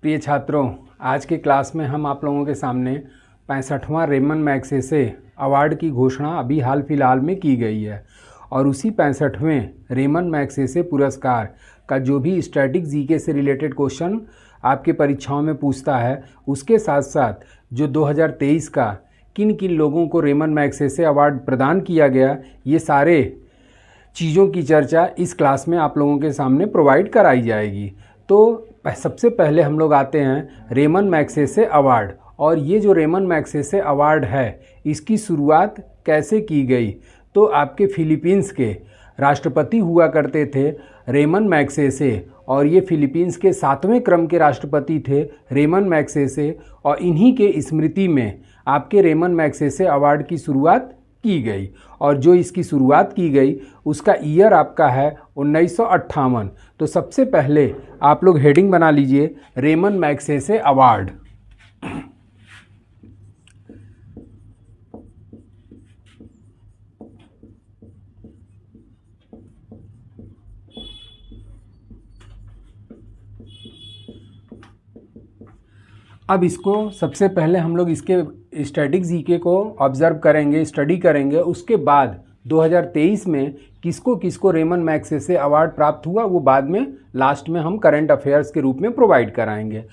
प्रिय छात्रों, आज के क्लास में हम आप लोगों के सामने 65वां रेमन मैग्सेसे अवार्ड की घोषणा अभी हाल फिलहाल में की गई है और उसी 65वें रेमन मैग्सेसे पुरस्कार का जो भी स्टैटिक जीके से रिलेटेड क्वेश्चन आपके परीक्षाओं में पूछता है, उसके साथ साथ जो 2023 का किन किन लोगों को रेमन मैग्सेसे अवार्ड प्रदान किया गया, ये सारे चीज़ों की चर्चा इस क्लास में आप लोगों के सामने प्रोवाइड कराई जाएगी। तो सबसे पहले हम लोग आते हैं रेमन मैग्सेसे अवार्ड। और ये जो रेमन मैग्सेसे अवार्ड है, इसकी शुरुआत कैसे की गई? तो आपके फिलीपींस के राष्ट्रपति हुआ करते थे रेमन मैग्सेसे, और ये फिलीपींस के 7वें क्रम के राष्ट्रपति थे रेमन मैग्सेसे, और इन्हीं के स्मृति में आपके रेमन मैग्सेसे अवार्ड की शुरुआत की गई। और जो इसकी शुरुआत की गई उसका ईयर आपका है 1958। तो सबसे पहले आप लोग हेडिंग बना लीजिए रेमन मैग्सेसे अवार्ड। अब इसको सबसे पहले हम लोग इसके स्टैटिक जीके को ऑब्जर्व करेंगे, स्टडी करेंगे। उसके बाद 2023 में किसको किसको रेमन मैग्सेसे अवार्ड प्राप्त हुआ, वो बाद में लास्ट में हम करंट अफेयर्स के रूप में प्रोवाइड कराएंगे।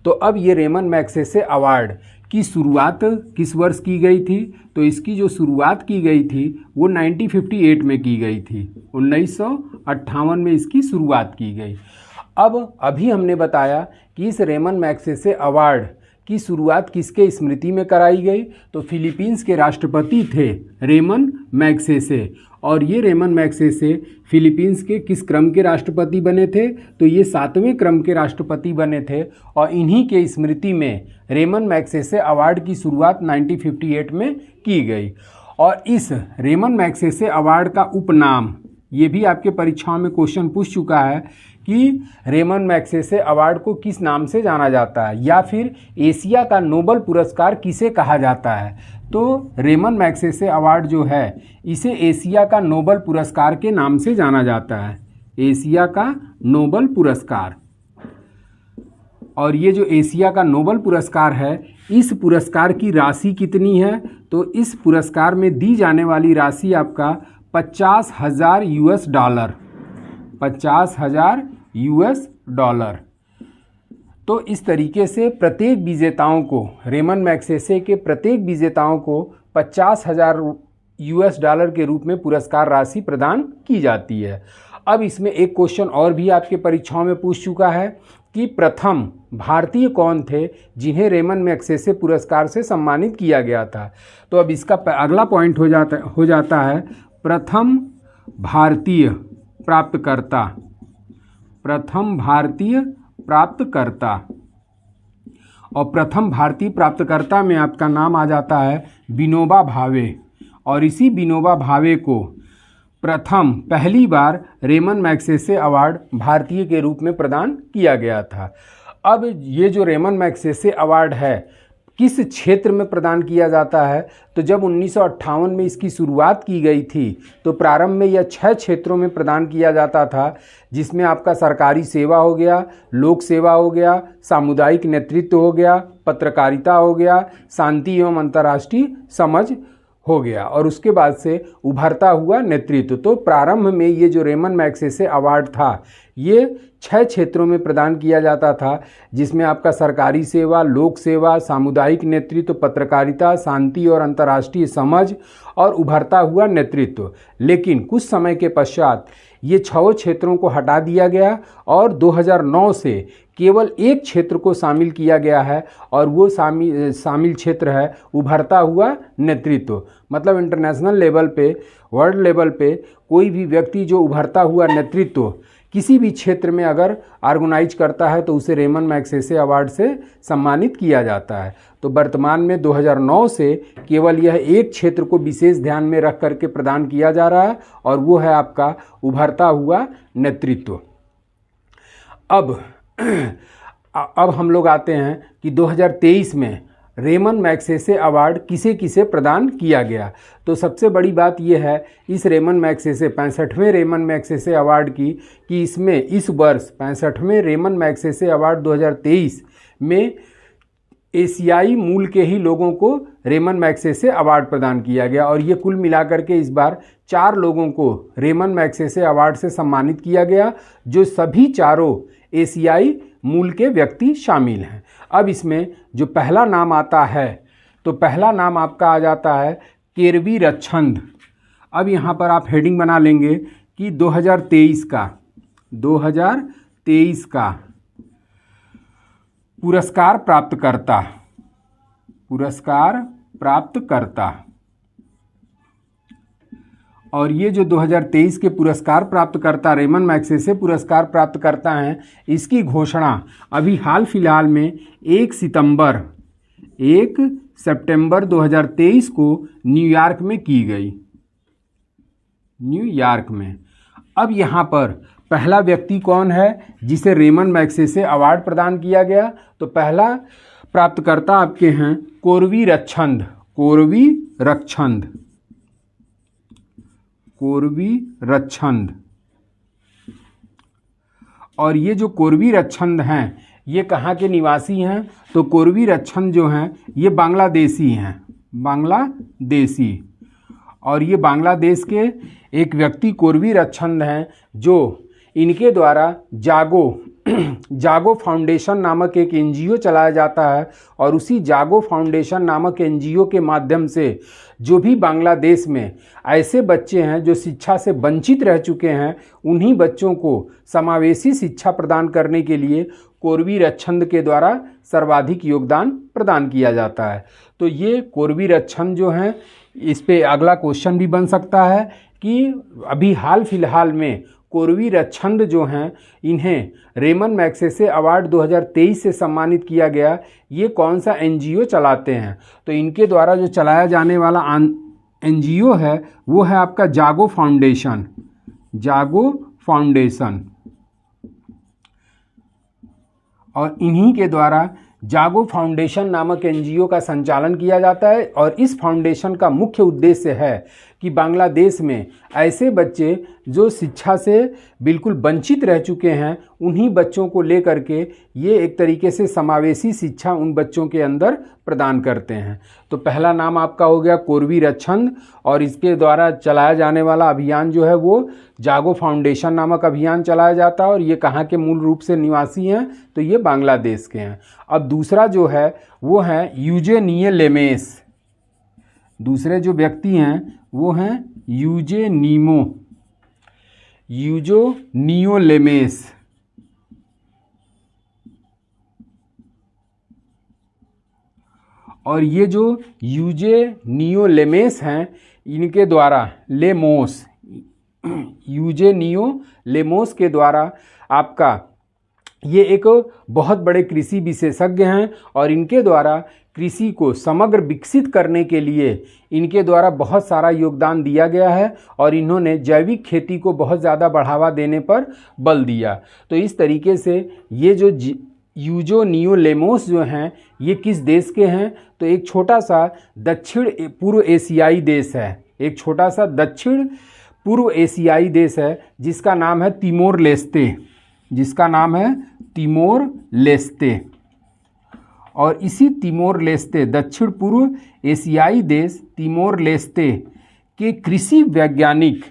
तो अब ये रेमन मैग्सेसे अवार्ड की शुरुआत किस वर्ष की गई थी? तो इसकी जो शुरुआत की गई थी वो 1958 में की गई थी। 1958 में इसकी शुरुआत की गई। अब अभी हमने बताया कि इस रेमन मैग्सेसे अवार्ड की शुरुआत किसके स्मृति में कराई गई? तो फिलीपींस के राष्ट्रपति थे रेमन मैग्सेसे, और ये रेमन मैग्सेसे फिलीपींस के किस क्रम के राष्ट्रपति बने थे? तो ये 7वें क्रम के राष्ट्रपति बने थे, और इन्हीं के स्मृति में रेमन मैग्सेसे अवार्ड की शुरुआत 1958 में की गई। और इस रेमन मैग्सेसे अवार्ड का उपनाम, ये भी आपके परीक्षाओं में क्वेश्चन पूछ चुका है कि रेमन मैग्सेसे अवार्ड को किस नाम से जाना जाता है, या फिर एशिया का नोबल पुरस्कार किसे कहा जाता है? तो रेमन मैग्सेसे अवार्ड जो है इसे एशिया का नोबल पुरस्कार के नाम से जाना जाता है, एशिया का नोबल पुरस्कार। और ये जो एशिया का नोबल पुरस्कार है, इस पुरस्कार की राशि कितनी है? तो इस पुरस्कार में दी जाने वाली राशि आपका 50,000 US डॉलर, 50,000 US डॉलर। तो इस तरीके से प्रत्येक विजेताओं को, रेमन मैग्सेसे के प्रत्येक विजेताओं को 50,000 US डॉलर के रूप में पुरस्कार राशि प्रदान की जाती है। अब इसमें एक क्वेश्चन और भी आपके परीक्षाओं में पूछ चुका है कि प्रथम भारतीय कौन थे जिन्हें रेमन मैग्सेसे पुरस्कार से सम्मानित किया गया था? तो अब इसका अगला पॉइंट हो जाता है प्रथम भारतीय प्राप्तकर्ता, प्रथम भारतीय प्राप्तकर्ता। और प्रथम भारतीय प्राप्तकर्ता में आपका नाम आ जाता है विनोबा भावे, और इसी विनोबा भावे को पहली बार रेमन मैग्सेसे अवार्ड भारतीय के रूप में प्रदान किया गया था। अब ये जो रेमन मैग्सेसे अवार्ड है किस क्षेत्र में प्रदान किया जाता है? तो जब 1958 में इसकी शुरुआत की गई थी तो प्रारंभ में यह 6 क्षेत्रों में प्रदान किया जाता था, जिसमें आपका सरकारी सेवा हो गया, लोक सेवा हो गया, सामुदायिक नेतृत्व हो गया, पत्रकारिता हो गया, शांति एवं अंतर्राष्ट्रीय समझ हो गया, और उसके बाद से उभरता हुआ नेतृत्व। तो प्रारंभ में ये जो रेमन मैग्सेसे अवार्ड था ये 6 क्षेत्रों में प्रदान किया जाता था, जिसमें आपका सरकारी सेवा, लोक सेवा, सामुदायिक नेतृत्व, पत्रकारिता, शांति और अंतर्राष्ट्रीय समझ और उभरता हुआ नेतृत्व। लेकिन कुछ समय के पश्चात ये 6 क्षेत्रों को हटा दिया गया और 2009 से केवल एक क्षेत्र को शामिल किया गया है, और वो शामिल क्षेत्र है उभरता हुआ नेतृत्व। मतलब इंटरनेशनल लेवल पे, वर्ल्ड लेवल पे कोई भी व्यक्ति जो उभरता हुआ नेतृत्व किसी भी क्षेत्र में अगर ऑर्गेनाइज करता है तो उसे रेमन मैग्सेसे अवार्ड से सम्मानित किया जाता है। तो वर्तमान में 2009 से केवल यह एक क्षेत्र को विशेष ध्यान में रख करके प्रदान किया जा रहा है, और वो है आपका उभरता हुआ नेतृत्व। अब हम लोग आते हैं कि 2023 में रेमन मैग्सेसे अवार्ड किसे किसे प्रदान किया गया। तो सबसे बड़ी बात यह है इस रेमन मैग्सेसे 65वें रेमन मैग्सेसे अवार्ड की कि इसमें इस वर्ष 65वें रेमन मैग्सेसे अवार्ड 2023 में एशियाई मूल के ही लोगों को रेमन मैग्सेसे अवार्ड प्रदान किया गया और ये कुल मिलाकर के इस बार 4 लोगों को रेमन मैग्सेसे अवार्ड से सम्मानित किया गया, जो सभी चारों एशियाई मूल के व्यक्ति शामिल हैं। अब इसमें जो पहला नाम आता है तो पहला नाम आपका आ जाता है केरवी रच्छंद। अब यहाँ पर आप हेडिंग बना लेंगे कि 2023 का पुरस्कार प्राप्तकर्ता। और ये जो 2023 के पुरस्कार प्राप्तकर्ता रेमन मैग्सेसे पुरस्कार प्राप्तकर्ता हैं, इसकी घोषणा अभी हाल फिलहाल में 1 सितंबर 2023 को न्यूयॉर्क में की गई। न्यूयॉर्क में अब यहाँ पर पहला व्यक्ति कौन है जिसे रेमन मैग्सेसे अवार्ड प्रदान किया गया? तो पहला प्राप्तकर्ता आपके हैं कोरवी रच्छंद। और ये जो कोरवी रच्छंद हैं ये कहाँ के निवासी हैं? तो कोरवी रच्छंद जो हैं ये बांग्लादेशी हैं, और ये बांग्लादेश के एक व्यक्ति कोरवी रच्छंद हैं जो इनके द्वारा जागो फाउंडेशन नामक एक एनजीओ चलाया जाता है और उसी जागो फाउंडेशन नामक एनजीओ के माध्यम से जो भी बांग्लादेश में ऐसे बच्चे हैं जो शिक्षा से वंचित रह चुके हैं उन्हीं बच्चों को समावेशी शिक्षा प्रदान करने के लिए कोरवी रच्छंद के द्वारा सर्वाधिक योगदान प्रदान किया जाता है। तो ये कोरवी रच्छंद जो हैं, इस पे अगला क्वेश्चन भी बन सकता है कि अभी हाल फिलहाल में कोरवी रच्छंद जो हैं इन्हें रेमन मैग्सेसे अवार्ड 2023 से सम्मानित किया गया, ये कौन सा एनजीओ चलाते हैं? तो इनके द्वारा जो चलाया जाने वाला एनजीओ है वो है आपका जागो फाउंडेशन। और इन्हीं के द्वारा जागो फाउंडेशन नामक एनजीओ का संचालन किया जाता है और इस फाउंडेशन का मुख्य उद्देश्य है कि बांग्लादेश में ऐसे बच्चे जो शिक्षा से बिल्कुल वंचित रह चुके हैं उन्हीं बच्चों को लेकर के ये एक तरीके से समावेशी शिक्षा उन बच्चों के अंदर प्रदान करते हैं। तो पहला नाम आपका हो गया कोरवी रच्छंद और इसके द्वारा चलाया जाने वाला अभियान जो है वो जागो फाउंडेशन नामक अभियान चलाया जाता है और ये कहाँ के मूल रूप से निवासी हैं? तो ये बांग्लादेश के हैं। अब दूसरा जो है वो है यूजेनियो लेमेस। दूसरे जो व्यक्ति हैं वो हैं यूजेनियो लेमेस। और ये जो यूजेनियो लेमेस हैं इनके द्वारा यूजेनियो लेमोस के द्वारा आपका ये एक बहुत बड़े कृषि विशेषज्ञ हैं और इनके द्वारा कृषि को समग्र विकसित करने के लिए इनके द्वारा बहुत सारा योगदान दिया गया है और इन्होंने जैविक खेती को बहुत ज़्यादा बढ़ावा देने पर बल दिया। तो इस तरीके से ये जो यूजेनियो लेमोस जो हैं ये किस देश के हैं? तो एक छोटा सा दक्षिण पूर्व एशियाई देश है, एक छोटा सा दक्षिण पूर्व एशियाई देश है जिसका नाम है तिमोर लेस्ते। और इसी तिमोर लेस्ते दक्षिण पूर्व एशियाई देश तिमोर लेस्ते के कृषि वैज्ञानिक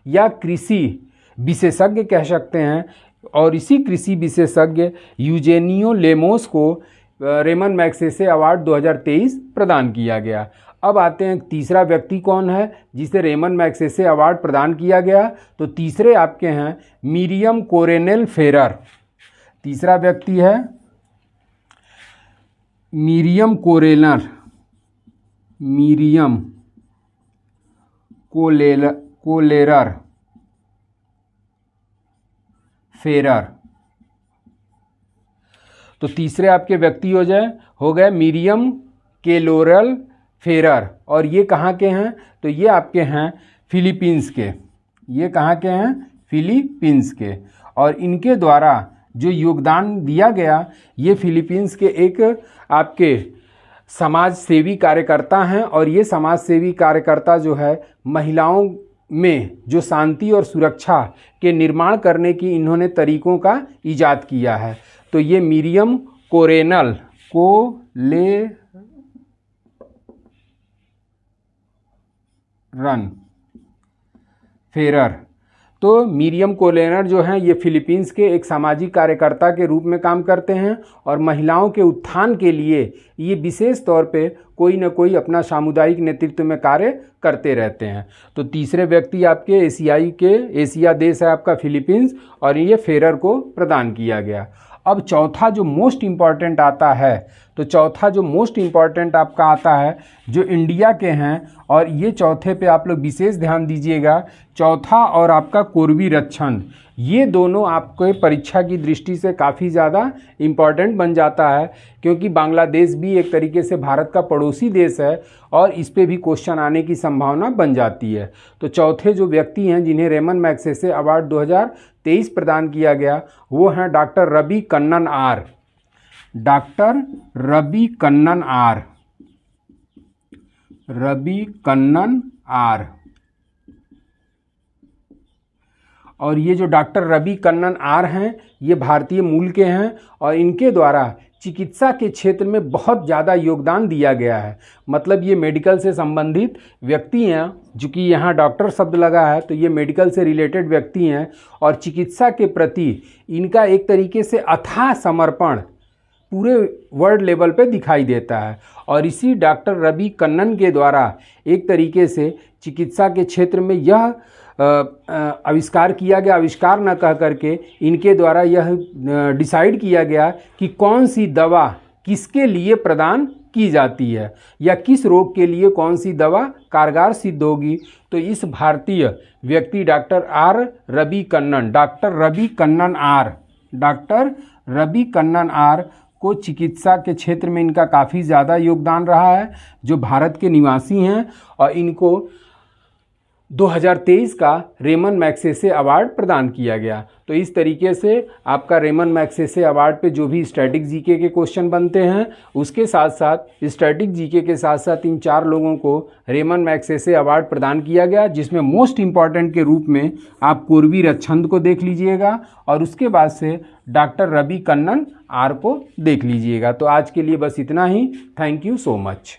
या कृषि विशेषज्ञ कह सकते हैं और इसी कृषि विशेषज्ञ यूजेनियो लेमोस को रेमन मैग्सेसे अवार्ड 2023 प्रदान किया गया। अब आते हैं तीसरा व्यक्ति कौन है जिसे रेमन मैग्सेसे अवार्ड प्रदान किया गया? तो तीसरे आपके हैं मिरियम कोरेनेल फेरर। तीसरा व्यक्ति है मिरियम कोलेरर फेरर। तो तीसरे आपके व्यक्ति हो गए मिरियम केलोरल फेरर और ये कहाँ के हैं? तो ये आपके हैं फिलीपींस के। ये कहाँ के हैं? फिलीपींस के। और इनके द्वारा जो योगदान दिया गया ये फिलीपींस के एक आपके समाज सेवी कार्यकर्ता हैं और ये समाज सेवी कार्यकर्ता जो है महिलाओं में जो शांति और सुरक्षा के निर्माण करने की इन्होंने तरीकों का इजाद किया है। तो ये मिरियम कोलेरन फेरर। तो मिरियम कोलेरन जो हैं ये फिलीपींस के एक सामाजिक कार्यकर्ता के रूप में काम करते हैं और महिलाओं के उत्थान के लिए ये विशेष तौर पे कोई न कोई अपना सामुदायिक नेतृत्व में कार्य करते रहते हैं। तो तीसरे व्यक्ति आपके एशिया देश है आपका फिलीपींस और ये फेरर को प्रदान किया गया। अब चौथा जो मोस्ट इम्पॉर्टेंट आता है, तो चौथा जो मोस्ट इम्पॉर्टेंट आपका आता है जो इंडिया के हैं, और ये चौथे पे आप लोग विशेष ध्यान दीजिएगा। चौथा और आपका कोरवीरक्षण, ये दोनों आपके परीक्षा की दृष्टि से काफ़ी ज़्यादा इम्पॉर्टेंट बन जाता है, क्योंकि बांग्लादेश भी एक तरीके से भारत का पड़ोसी देश है और इस पे भी क्वेश्चन आने की संभावना बन जाती है। तो चौथे जो व्यक्ति हैं जिन्हें रेमन मैग्सेसे अवार्ड 2023 प्रदान किया गया वो हैं doctor Ravi Kannan R. Doctor Ravi Kannan R, Ravi Kannan R. और ये जो डॉक्टर रवि कन्नन आर हैं ये भारतीय मूल के हैं और इनके द्वारा चिकित्सा के क्षेत्र में बहुत ज़्यादा योगदान दिया गया है। मतलब ये मेडिकल से संबंधित व्यक्ति हैं, चूँकि यहाँ डॉक्टर शब्द लगा है तो ये मेडिकल से रिलेटेड व्यक्ति हैं और चिकित्सा के प्रति इनका एक तरीके से अथाह समर्पण पूरे वर्ल्ड लेवल पे दिखाई देता है। और इसी डॉक्टर रवि कन्नन के द्वारा एक तरीके से चिकित्सा के क्षेत्र में यह आविष्कार किया गया, आविष्कार न कह करके इनके द्वारा यह डिसाइड किया गया कि कौन सी दवा किसके लिए प्रदान की जाती है या किस रोग के लिए कौन सी दवा कारगर सिद्ध होगी। तो इस भारतीय व्यक्ति doctor Ravi Kannan, doctor Ravi Kannan R, doctor Ravi Kannan R को चिकित्सा के क्षेत्र में इनका काफ़ी ज़्यादा योगदान रहा है, जो भारत के निवासी हैं और इनको 2023 का रेमन मैग्सेसे अवार्ड प्रदान किया गया। तो इस तरीके से आपका रेमन मैग्सेसे अवार्ड पे जो भी स्टैटिक जीके के क्वेश्चन बनते हैं उसके साथ साथ स्टैटिक जीके के साथ साथ इन 4 लोगों को रेमन मैग्सेसे अवार्ड प्रदान किया गया, जिसमें मोस्ट इम्पॉर्टेंट के रूप में आप कोरवीरक्षण को देख लीजिएगा और उसके बाद से डॉक्टर रवि कन्नन आर को देख लीजिएगा। तो आज के लिए बस इतना ही। Thank you so much.